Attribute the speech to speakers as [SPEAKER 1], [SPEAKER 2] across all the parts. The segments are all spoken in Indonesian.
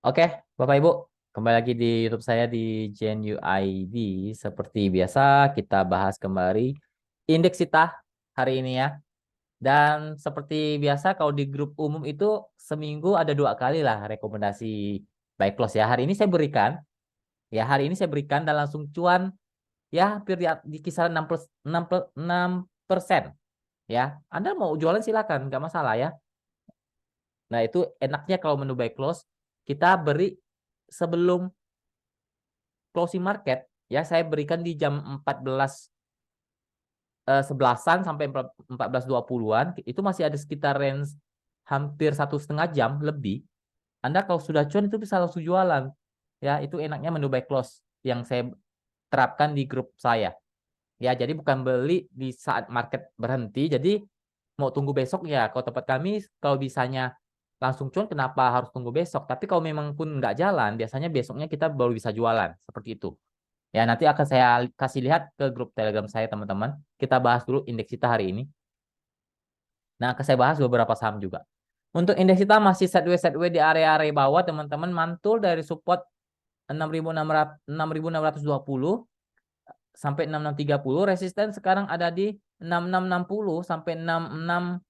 [SPEAKER 1] Oke, Bapak Ibu, kembali lagi di YouTube saya di Gen UID. Seperti biasa, kita bahas kembali indeks kita hari ini ya. Dan seperti biasa, kalau di grup umum itu seminggu ada 2 kali lah rekomendasi buy close ya. Hari ini saya berikan, dan langsung cuan ya hampir di kisaran 6% ya. Anda mau jualan silakan, nggak masalah ya. Nah, itu enaknya kalau menu buy close kita beri sebelum closing market ya, saya berikan di jam 11-an sampai 14.20-an itu masih ada sekitar range hampir 1,5 jam lebih. Anda kalau sudah cuan itu bisa langsung jualan ya. Itu enaknya menu buy close yang saya terapkan di grup saya ya. Jadi bukan beli di saat market berhenti, jadi mau tunggu besok ya. Kalau tempat kami, kalau bisanya langsung cuan, kenapa harus tunggu besok? Tapi kalau memang pun nggak jalan, biasanya besoknya kita baru bisa jualan seperti itu. Ya, nanti akan saya kasih lihat ke grup Telegram saya, teman-teman. Kita bahas dulu indeks kita hari ini. Nah, akan saya bahas beberapa saham juga. Untuk indeks kita masih sideways di area-area bawah, teman-teman, mantul dari support 6.620 sampai 6.630. Resisten sekarang ada di 6.660 sampai 6.680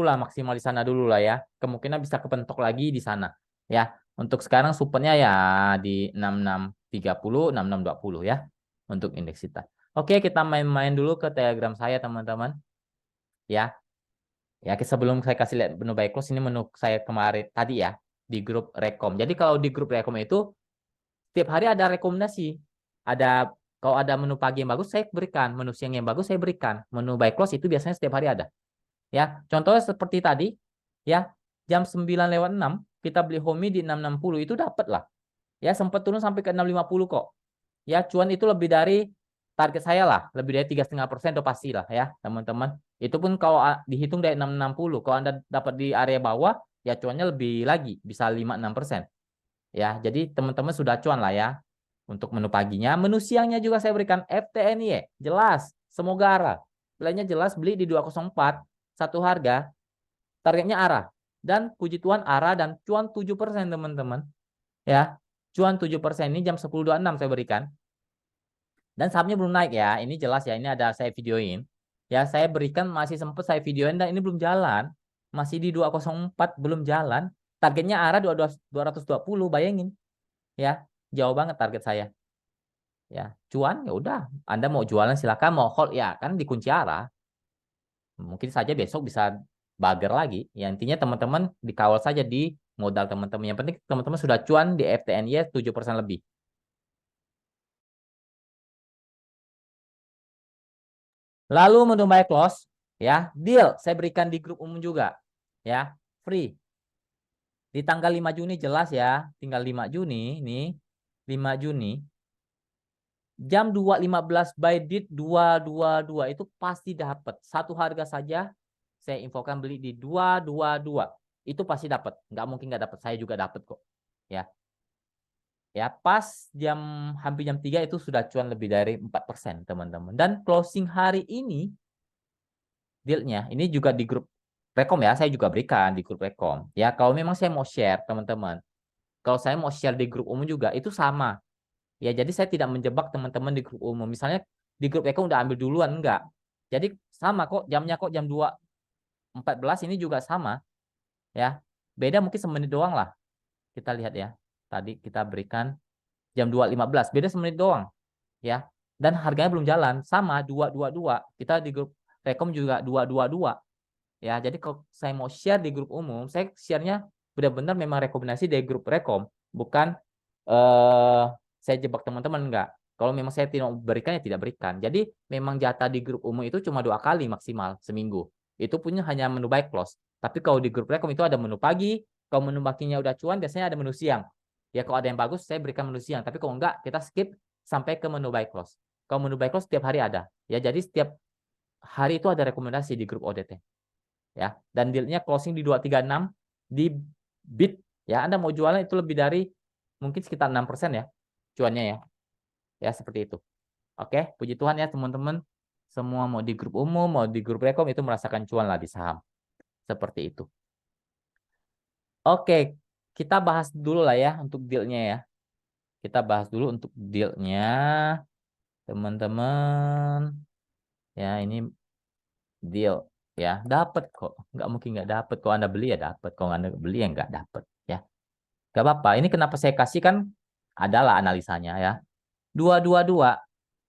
[SPEAKER 1] lah, maksimal di sana dulu lah ya. Kemungkinan bisa kepentok lagi di sana. Ya, untuk sekarang supportnya ya di 6.630, 6.620 ya untuk indeks kita. Oke, kita main-main dulu ke Telegram saya, teman-teman. Ya, ya sebelum saya kasih lihat menu buy close, ini menu saya kemarin tadi ya di grup Rekom. Jadi kalau di grup Rekom itu setiap hari ada rekomendasi. Ada, kalau ada menu pagi yang bagus saya berikan, menu siang yang bagus saya berikan. Menu buy close itu biasanya setiap hari ada. Ya, contohnya seperti tadi ya, jam 9:06 kita beli Homi di 660 itu dapat lah. Ya, sempat turun sampai ke 650 kok. Ya, cuan itu lebih dari target saya lah, lebih dari 3,5% udah pasti lah ya, teman-teman. Itu pun kalau dihitung dari 660, kalau Anda dapat di area bawah, ya cuannya lebih lagi, bisa 5-6%. Ya, jadi teman-teman sudah cuan lah ya untuk menu paginya. Menu siangnya juga saya berikan FTNY, jelas, semoga arah. Nilainya jelas, beli di 204, satu harga, targetnya arah. Dan puji Tuhan arah dan cuan 7%, teman-teman. Ya, cuan 7% ini jam 10.26 saya berikan. Dan sahamnya belum naik ya. Ini jelas ya, ini ada saya videoin. Ya, saya berikan masih sempat saya videoin dan ini belum jalan. Masih di 204 belum jalan. Targetnya arah 220, bayangin. Ya, jauh banget target saya. Ya, cuan ya udah. Anda mau jualan silakan, mau hold ya kan dikunci arah. Mungkin saja besok bisa bager lagi. Ya, intinya teman-teman dikawal saja di modal teman-teman. Yang penting teman-teman sudah cuan di FTNY 7% lebih. Lalu menu buy close, ya, deal saya berikan di grup umum juga, ya, free. Di tanggal 5 Juni jelas ya, tinggal 5 Juni nih, 5 Juni, jam 2.15 by did 222 itu pasti dapat. Satu harga saja, saya infokan beli di 222. Itu pasti dapat, nggak mungkin nggak dapat, saya juga dapat kok. Ya, ya pas hampir jam 3 itu sudah cuan lebih dari 4%, teman-teman. Dan closing hari ini dealnya ini juga di grup Rekom ya, saya juga berikan di grup Rekom. Ya, kalau memang saya mau share, teman-teman. Kalau saya mau share di grup umum juga, itu sama. Ya, jadi saya tidak menjebak teman-teman di grup umum. Misalnya di grup Rekom udah ambil duluan, enggak. Jadi sama kok, jamnya kok jam 2.14 ini juga sama. Ya, beda mungkin semenit doang lah. Kita lihat ya. Tadi kita berikan jam 2.15, beda semenit doang. Ya, dan harganya belum jalan. Sama, 222. Kita di grup Rekom juga 222. Ya, jadi kalau saya mau share di grup umum, saya share-nya benar-benar memang rekomendasi dari grup Rekom, bukan eh saya jebak teman-teman, enggak. Kalau memang saya tidak berikan ya tidak berikan. Jadi memang jatah di grup umum itu cuma 2 kali maksimal seminggu. Itu punya hanya menu buy close. Tapi kalau di grup Rekom itu ada menu pagi, kalau menu paginya udah cuan biasanya ada menu siang. Ya kalau ada yang bagus saya berikan menu siang, tapi kalau enggak kita skip sampai ke menu buy close. Kalau menu buy close setiap hari ada. Ya jadi setiap hari itu ada rekomendasi di grup ODT ya. Dan dealnya closing di 236 di bid ya. Anda mau jualan itu lebih dari mungkin sekitar 6% ya cuannya ya. Ya seperti itu. Oke, puji Tuhan ya teman-teman. Semua mau di grup umum, mau di grup rekom itu merasakan cuan lah di saham. Seperti itu. Oke, kita bahas dulu lah ya untuk dealnya ya. Kita bahas dulu untuk dealnya, teman-teman. Ya, ini deal ya, dapat kok. Nggak mungkin nggak dapat. Kalau Anda beli ya dapat. Kalau Anda beli ya nggak dapat ya. Nggak apa-apa. Ini kenapa saya kasih kan adalah analisanya ya. 222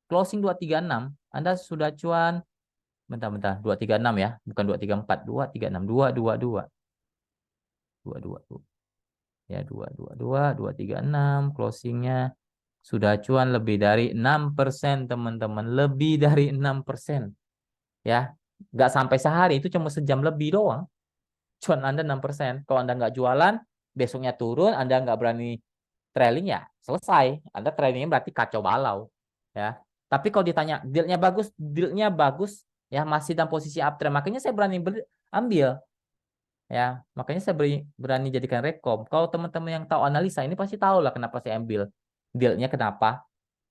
[SPEAKER 1] closing 236. Anda sudah cuan. Bentar-bentar. 236 ya. Bukan 234. 236. 222. 222. Ya, 222, 236 closingnya sudah cuan lebih dari 6%, teman-teman. Lebih dari 6%. Ya. Nggak sampai sehari. Itu cuma sejam lebih doang. Cuan Anda 6%. Kalau Anda nggak jualan, besoknya turun, Anda nggak berani trailing ya selesai. Anda trailingnya berarti kacau balau. Ya. Tapi kalau ditanya dealnya bagus, ya masih dalam posisi uptrend. Makanya saya berani ambil. Ya, makanya saya berani jadikan rekom. Kalau teman-teman yang tahu analisa ini pasti tahu lah kenapa saya ambil dealnya kenapa.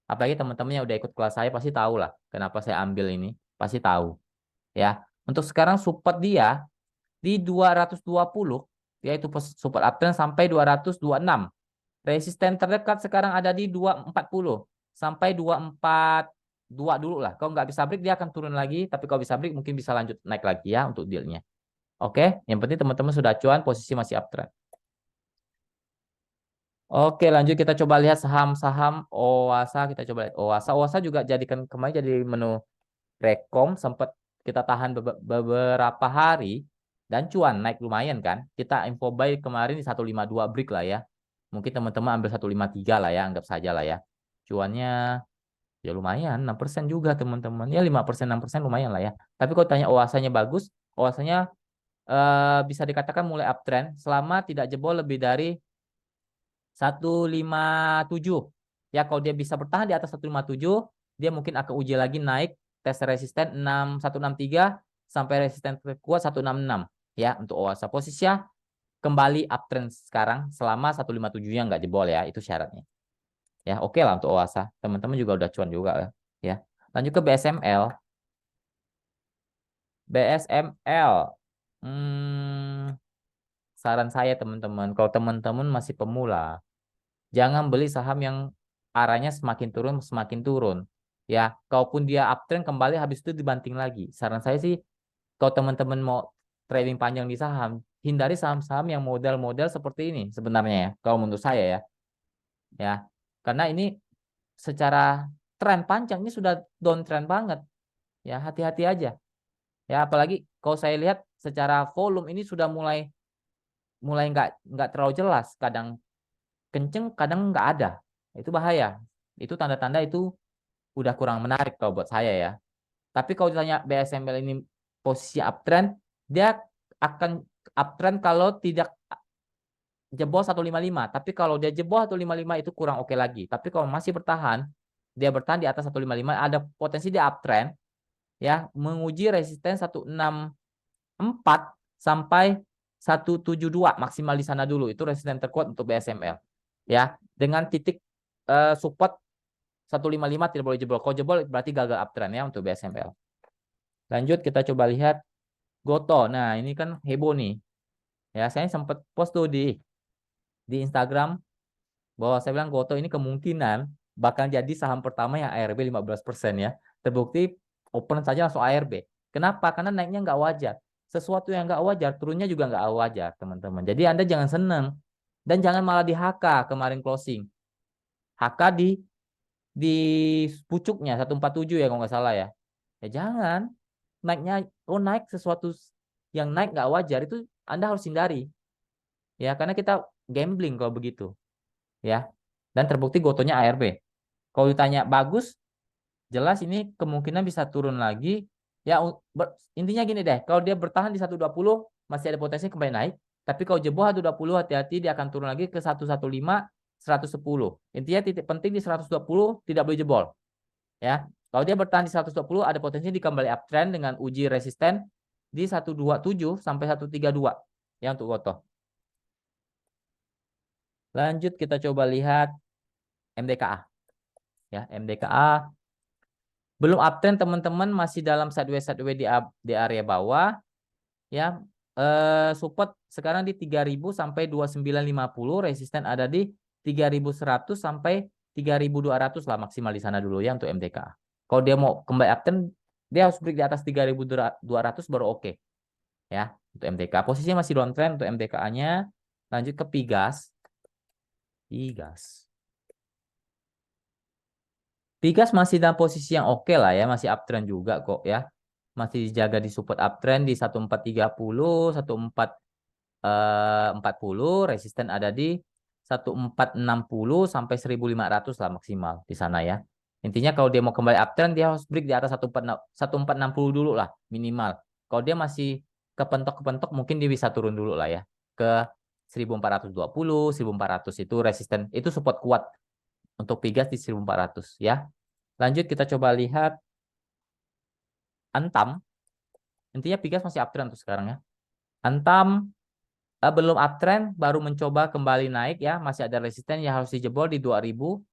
[SPEAKER 1] Apalagi teman-teman yang udah ikut kelas saya pasti tahu lah kenapa saya ambil ini. Pasti tahu. Ya, untuk sekarang support dia di 220 yaitu support uptrend sampai 226. Resisten terdekat sekarang ada di 240 sampai 242 dulu lah. Kalau nggak bisa break dia akan turun lagi, tapi kalau bisa break mungkin bisa lanjut naik lagi ya untuk dealnya. Oke, yang penting teman-teman sudah cuan, posisi masih uptrend. Oke, lanjut kita coba lihat saham-saham OASA. Kita coba lihat OASA. OASA juga jadikan kemarin jadi menu rekom, sempat kita tahan beberapa hari dan cuan naik lumayan kan. Kita info buy kemarin di 152 break lah ya. Mungkin teman-teman ambil 153 lah ya, anggap saja lah ya. Cuannya ya lumayan, 6% juga teman-teman. Ya 5%, 6% lumayan lah ya. Tapi kalau tanya OASA-nya bagus, OASA-nya bisa dikatakan mulai uptrend selama tidak jebol lebih dari 157. Ya, kalau dia bisa bertahan di atas 157, dia mungkin akan uji lagi naik tes resisten 163 sampai resisten terkuat 166 ya untuk OASA. Posisinya kembali uptrend sekarang selama 157-nya nggak jebol ya, itu syaratnya. Ya, oke lah untuk OASA. Teman-teman juga udah cuan juga ya. Lanjut ke BSML. BSML. Hmm, saran saya teman-teman, kalau teman-teman masih pemula, jangan beli saham yang arahnya semakin turun semakin turun. Ya, kalaupun dia uptrend kembali habis itu dibanting lagi. Saran saya sih kalau teman-teman mau trading panjang di saham, hindari saham-saham yang model-model seperti ini sebenarnya ya. Kalau menurut saya ya. Ya. Karena ini secara tren panjang ini sudah downtrend banget. Ya, hati-hati aja. Ya, apalagi kalau saya lihat secara volume ini sudah mulai mulai nggak terlalu jelas. Kadang kenceng, kadang nggak ada. Itu bahaya. Itu tanda-tanda itu udah kurang menarik kalau buat saya ya. Tapi kalau ditanya BSML ini posisi uptrend, dia akan uptrend kalau tidak jebol 155. Tapi kalau dia jebol 155 itu kurang oke lagi. Tapi kalau masih bertahan, dia bertahan di atas 155, ada potensi dia uptrend ya, menguji resisten 164 sampai 172 maksimal di sana dulu. Itu resisten terkuat untuk BSML. Ya, dengan titik support 155 tidak boleh jebol. Kalau jebol berarti gagal uptrend ya untuk BSML. Lanjut kita coba lihat Goto. Nah, ini kan heboh nih. Ya, saya sempat post tuh di Instagram bahwa saya bilang Goto ini kemungkinan bakal jadi saham pertama yang ARB 15% ya. Terbukti open saja langsung ARB. Kenapa? Karena naiknya nggak wajar. Sesuatu yang nggak wajar, turunnya juga nggak wajar, teman-teman. Jadi Anda jangan seneng. Dan jangan malah di HK kemarin closing. HK di pucuknya 147 ya kalau nggak salah ya. Ya jangan. Naiknya, naik sesuatu yang naik nggak wajar itu Anda harus hindari. Ya, karena kita gambling kalau begitu. Ya. Dan terbukti gotonya ARB. Kalau ditanya bagus, jelas ini kemungkinan bisa turun lagi. Ya, intinya gini deh, kalau dia bertahan di 120 masih ada potensi kembali naik. Tapi kalau jebol 120 hati-hati dia akan turun lagi ke 115, 110. Intinya titik penting di 120 tidak boleh jebol. Ya. Kalau dia bertahan di 120 ada potensi di kembali uptrend dengan uji resisten di 127 sampai 132 ya untuk gotoh. Lanjut kita coba lihat MDKA. Ya, MDKA belum uptrend teman-teman, masih dalam sideways di area bawah ya. support sekarang di 3000 sampai 2950, resisten ada di 3100 sampai 3200 lah maksimal di sana dulu ya untuk MTK. Kalau dia mau kembali uptrend, dia harus break di atas 3200 baru oke. Ya, untuk MTK. Posisinya masih downtrend untuk MTK-nya. Lanjut ke Pigas. Pigas. Pigas masih dalam posisi yang oke lah ya, masih uptrend juga kok ya. Masih dijaga di support uptrend di 1430, 1440, resisten ada di 1460 sampai 1500 lah maksimal di sana ya. Intinya kalau dia mau kembali uptrend dia harus break di atas 1460 dulu lah minimal. Kalau dia masih kepentok-kepentok mungkin dia bisa turun dulu lah ya ke 1420, 1400 itu resisten, itu support kuat untuk Pigas di 1400 ya. Lanjut kita coba lihat Antam. Intinya Pigas masih uptrend untuk sekarang ya. Antam belum uptrend, baru mencoba kembali naik ya, masih ada resisten yang harus dijebol di 2000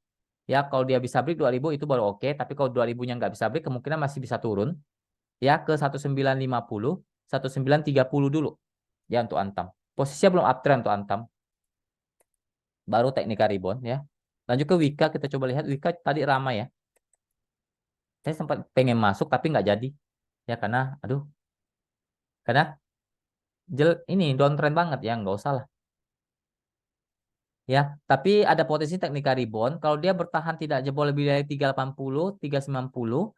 [SPEAKER 1] ya. Kalau dia bisa break 2000 itu baru oke, tapi kalau 2000-nya nggak bisa break kemungkinan masih bisa turun ya ke 1950, 1930 dulu ya untuk Antam. Posisinya belum uptrend untuk Antam, baru Teknika Rebound ya. Lanjut ke Wika, kita coba lihat Wika tadi ramai ya. Saya sempat pengen masuk tapi nggak jadi ya, karena aduh, karena ini downtrend banget ya, nggak usah lah ya. Tapi ada potensi Teknika Rebound kalau dia bertahan tidak jebol lebih dari 380, 390,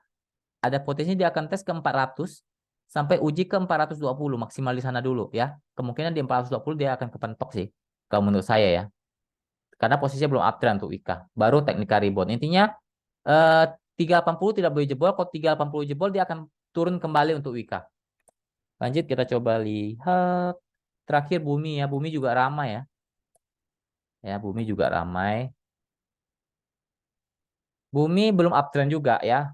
[SPEAKER 1] ada potensi dia akan tes ke 400 sampai uji ke 420 maksimal di sana dulu ya. Kemungkinan di 420 dia akan kepentok sih kalau menurut saya ya. Karena posisinya belum uptrend untuk Wika. Baru Teknika Rebound. Intinya 380 tidak boleh jebol. Kalau 380 jebol dia akan turun kembali untuk Wika. Lanjut kita coba lihat terakhir Bumi ya. Bumi juga ramai ya. Ya, Bumi juga ramai. Bumi belum uptrend juga ya.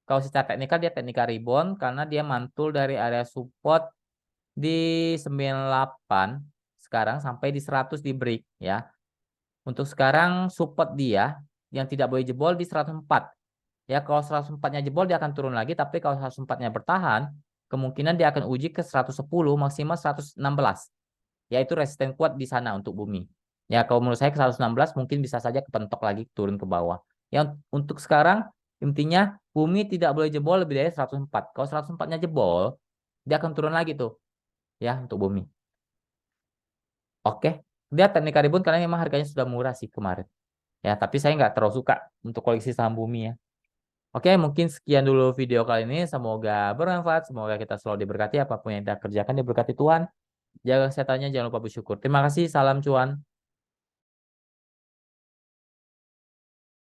[SPEAKER 1] Kalau secara teknikal dia teknika rebound karena dia mantul dari area support di 98 sekarang sampai di 100 di break ya. Untuk sekarang support dia yang tidak boleh jebol di 104. Ya, kalau 104-nya jebol dia akan turun lagi, tapi kalau 104-nya bertahan, kemungkinan dia akan uji ke 110 maksimal 116. Yaitu resisten kuat di sana untuk Bumi. Ya, kalau menurut saya ke 116 mungkin bisa saja kepentok lagi turun ke bawah. Yang untuk sekarang intinya Bumi tidak boleh jebol lebih dari 104. Kalau 104-nya jebol, dia akan turun lagi tuh ya untuk Bumi. Oke, dia teknik karibun karena memang harganya sudah murah sih kemarin. Ya, tapi saya nggak terlalu suka untuk koleksi saham Bumi ya. Oke, mungkin sekian dulu video kali ini. Semoga bermanfaat. Semoga kita selalu diberkati. Apapun yang kita kerjakan diberkati Tuhan. Jaga kesehatannya, jangan lupa bersyukur. Terima kasih. Salam cuan.